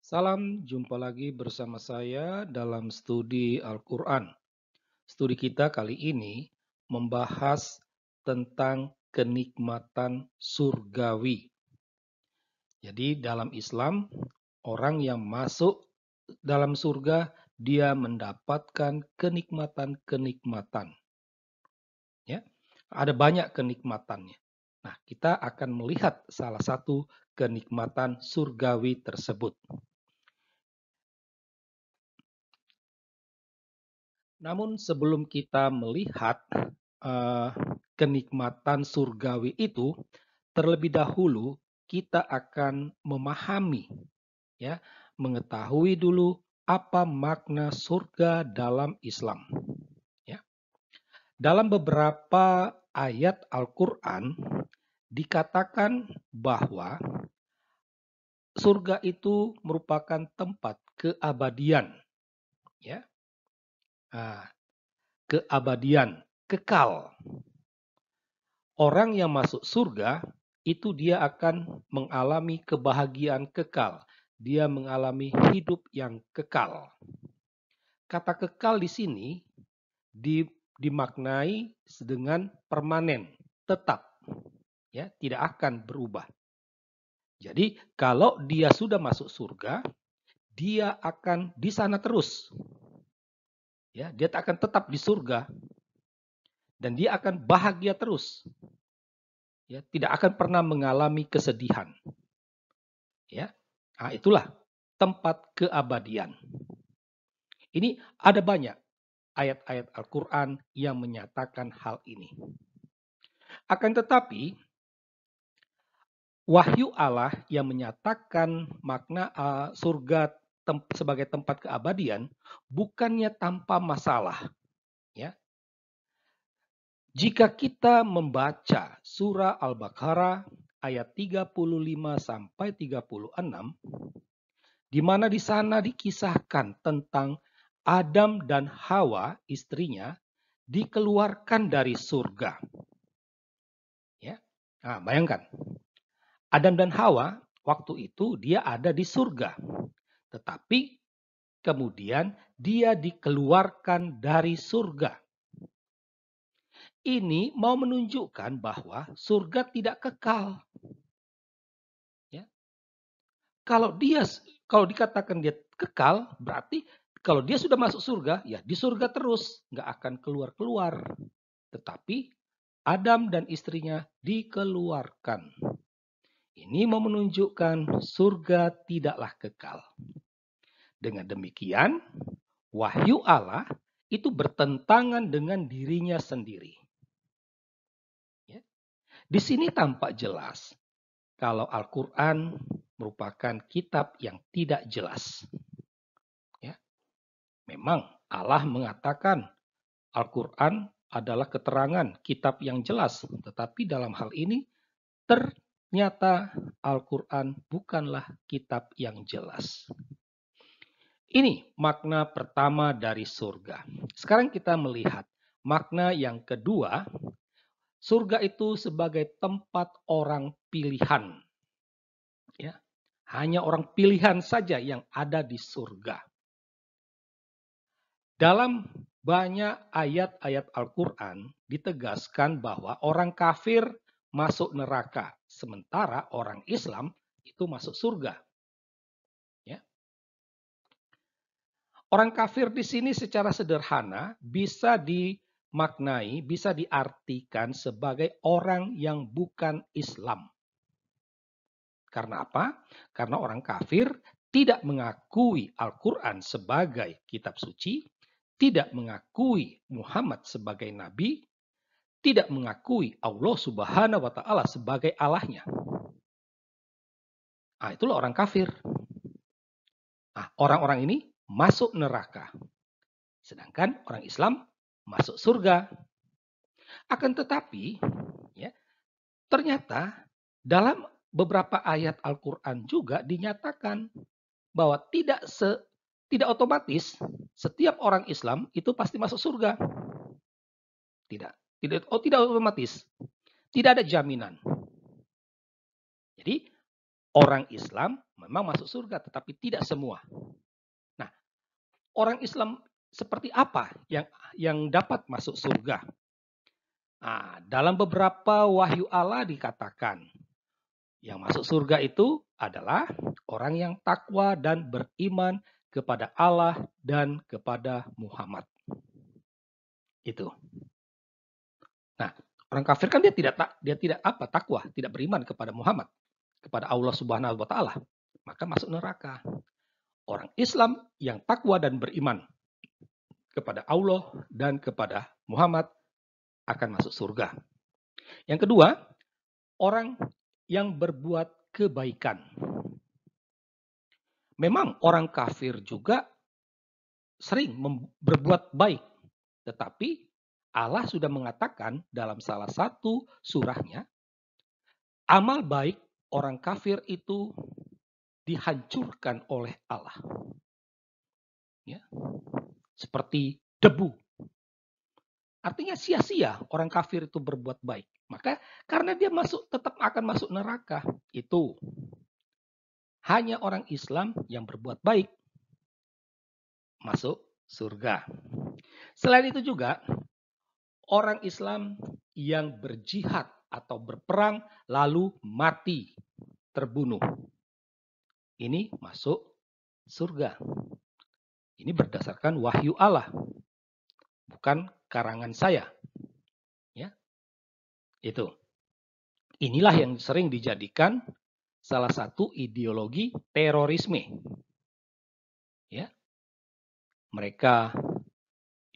Salam, jumpa lagi bersama saya dalam studi Al-Quran. Studi kita kali ini membahas tentang kenikmatan surgawi. Jadi dalam Islam, orang yang masuk dalam surga, dia mendapatkan kenikmatan-kenikmatan. Ya, ada banyak kenikmatannya. Nah, kita akan melihat salah satu kenikmatan surgawi tersebut. Namun sebelum kita melihat eh, kenikmatan surgawi itu, terlebih dahulu kita akan memahami, ya, mengetahui dulu apa makna surga dalam Islam. Ya. Dalam beberapa ayat Al-Quran dikatakan bahwa surga itu merupakan tempat keabadian, ya, nah, keabadian, kekal. Orang yang masuk surga itu dia akan mengalami kebahagiaan kekal. Dia mengalami hidup yang kekal. Kata kekal di sini dimaknai dengan permanen, tetap, ya, tidak akan berubah. Jadi kalau dia sudah masuk surga, dia akan di sana terus. Ya, dia akan tetap di surga dan dia akan bahagia terus. Ya, tidak akan pernah mengalami kesedihan. Ya, nah, itulah tempat keabadian. Ini ada banyak ayat-ayat Al-Quran yang menyatakan hal ini. Akan tetapi, wahyu Allah yang menyatakan makna surga sebagai tempat keabadian bukannya tanpa masalah. Ya, jika kita membaca surah Al-Baqarah ayat 35 sampai 36, di mana di sana dikisahkan tentang Adam dan Hawa, istrinya, dikeluarkan dari surga. Ya. Nah, bayangkan, Adam dan Hawa waktu itu dia ada di surga, tetapi kemudian dia dikeluarkan dari surga. Ini mau menunjukkan bahwa surga tidak kekal. Ya. Kalau dikatakan dia kekal, berarti kalau dia sudah masuk surga, ya di surga terus, nggak akan keluar-keluar. Tetapi Adam dan istrinya dikeluarkan. Ini mau menunjukkan surga tidaklah kekal. Dengan demikian, wahyu Allah itu bertentangan dengan dirinya sendiri. Ya. Di sini tampak jelas kalau Al-Quran merupakan kitab yang tidak jelas. Ya. Memang Allah mengatakan Al-Quran adalah keterangan kitab yang jelas, tetapi dalam hal ini ternyata Al-Quran bukanlah kitab yang jelas. Ini makna pertama dari surga. Sekarang kita melihat makna yang kedua, surga itu sebagai tempat orang pilihan. Ya, hanya orang pilihan saja yang ada di surga. Dalam banyak ayat-ayat Al-Quran ditegaskan bahwa orang kafir masuk neraka, sementara orang Islam itu masuk surga. Ya. Orang kafir di sini secara sederhana bisa dimaknai, bisa diartikan sebagai orang yang bukan Islam. Karena apa? Karena orang kafir tidak mengakui Al-Quran sebagai kitab suci, tidak mengakui Muhammad sebagai nabi, tidak mengakui Allah Subhanahu wa taala sebagai Allahnya. Nah, itulah orang kafir. Nah, orang-orang ini masuk neraka. Sedangkan orang Islam masuk surga. Akan tetapi, ya, ternyata dalam beberapa ayat Al-Quran juga dinyatakan bahwa tidak otomatis setiap orang Islam itu pasti masuk surga. Tidak otomatis. Tidak ada jaminan. Jadi Orang Islam memang masuk surga, tetapi tidak semua. Nah, orang Islam seperti apa yang dapat masuk surga? Nah, dalam beberapa wahyu Allah dikatakan, yang masuk surga itu adalah orang yang takwa dan beriman kepada Allah dan kepada Muhammad. Itu. Nah, orang kafir kan dia tidak takwa, tidak beriman kepada Muhammad, kepada Allah Subhanahu wa taala, maka masuk neraka. Orang Islam yang takwa dan beriman kepada Allah dan kepada Muhammad akan masuk surga. Yang kedua, orang yang berbuat kebaikan. Memang orang kafir juga sering berbuat baik, tetapi Allah sudah mengatakan dalam salah satu surahnya, amal baik orang kafir itu dihancurkan oleh Allah. Ya, seperti debu. Artinya sia-sia orang kafir itu berbuat baik. Maka karena dia tetap akan masuk neraka. Itu hanya orang Islam yang berbuat baik masuk surga. Selain itu juga orang Islam yang berjihad atau berperang lalu mati, terbunuh. Ini masuk surga. Ini berdasarkan wahyu Allah, bukan karangan saya. Ya, itu. Inilah yang sering dijadikan salah satu ideologi terorisme. Ya, mereka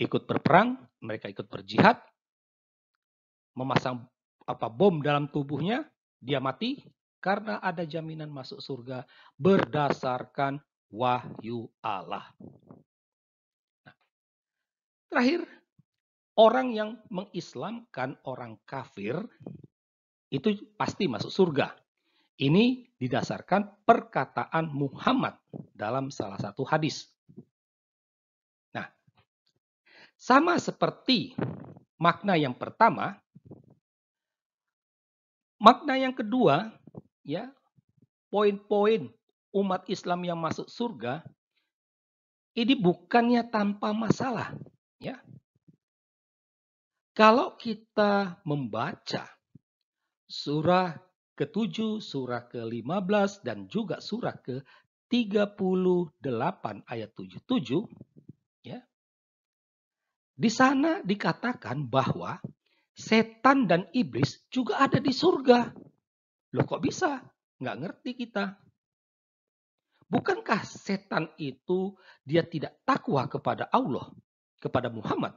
ikut berperang, mereka ikut berjihad, memasang bom dalam tubuhnya, dia mati karena ada jaminan masuk surga berdasarkan wahyu Allah. Nah, terakhir, orang yang mengislamkan orang kafir itu pasti masuk surga. Ini didasarkan perkataan Muhammad dalam salah satu hadis. Nah, sama seperti makna yang pertama, makna yang kedua, ya, poin-poin umat Islam yang masuk surga ini bukannya tanpa masalah, ya. Kalau kita membaca surah ke-7, surah ke-15 dan juga surah ke-38 ayat 77, ya. Di sana dikatakan bahwa setan dan iblis juga ada di surga. Loh kok bisa? Nggak ngerti kita. Bukankah setan itu dia tidak takwa kepada Allah, kepada Muhammad?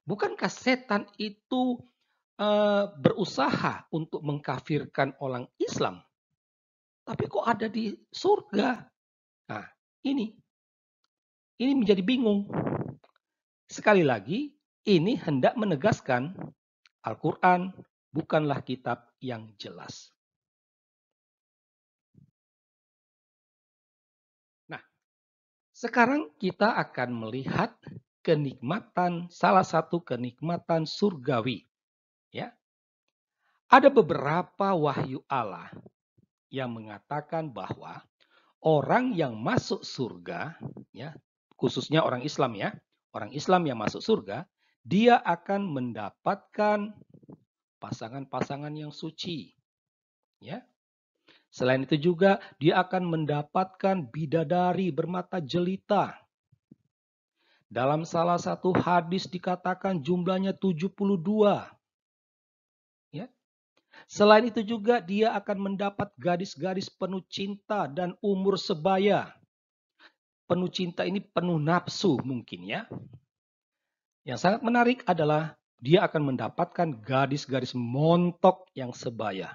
Bukankah setan itu berusaha untuk mengkafirkan orang Islam? Tapi kok ada di surga? Nah, ini menjadi bingung. Sekali lagi, ini hendak menegaskan Al-Quran bukanlah kitab yang jelas. Nah, sekarang kita akan melihat kenikmatan, salah satu kenikmatan surgawi. Ya, ada beberapa wahyu Allah yang mengatakan bahwa orang yang masuk surga, ya, khususnya orang Islam ya, orang Islam yang masuk surga, dia akan mendapatkan pasangan-pasangan yang suci, ya. Selain itu juga dia akan mendapatkan bidadari bermata jelita. Dalam salah satu hadis dikatakan jumlahnya 72. Ya. Selain itu juga dia akan mendapat gadis-gadis penuh cinta dan umur sebaya. Penuh cinta ini penuh nafsu mungkin ya. Yang sangat menarik adalah dia akan mendapatkan gadis-gadis montok yang sebaya.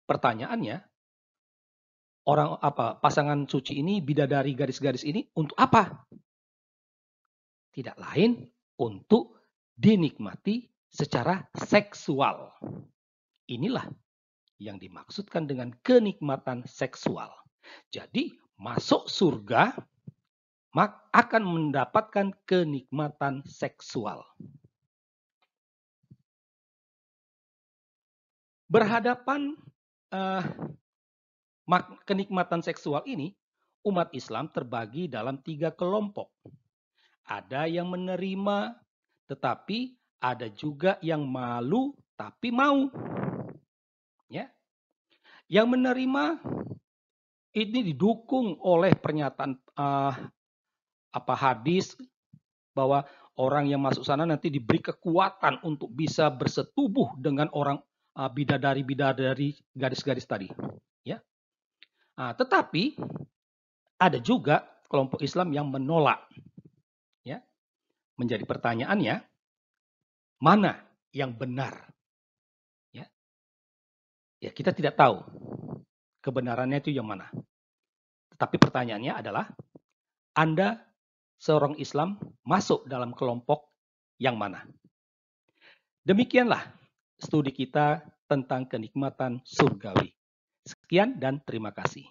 Pertanyaannya, pasangan suci ini, bidadari gadis-gadis ini untuk apa? Tidak lain untuk dinikmati secara seksual. Inilah yang dimaksudkan dengan kenikmatan seksual. Jadi masuk surga akan mendapatkan kenikmatan seksual. Berhadapan kenikmatan seksual ini, umat Islam terbagi dalam 3 kelompok. Ada yang menerima, tetapi ada juga yang malu tapi mau. Ya. Yang menerima ini didukung oleh pernyataan hadis bahwa orang yang masuk sana nanti diberi kekuatan untuk bisa bersetubuh dengan orang bidadari-bidadari, gadis-gadis tadi. Ya. Tetapi ada juga kelompok Islam yang menolak. Ya. Menjadi pertanyaannya, mana yang benar? Ya. Ya, kita tidak tahu kebenarannya itu yang mana. Tetapi pertanyaannya adalah, Anda seorang Islam masuk dalam kelompok yang mana? Demikianlah studi kita tentang kenikmatan surgawi. Sekian dan terima kasih.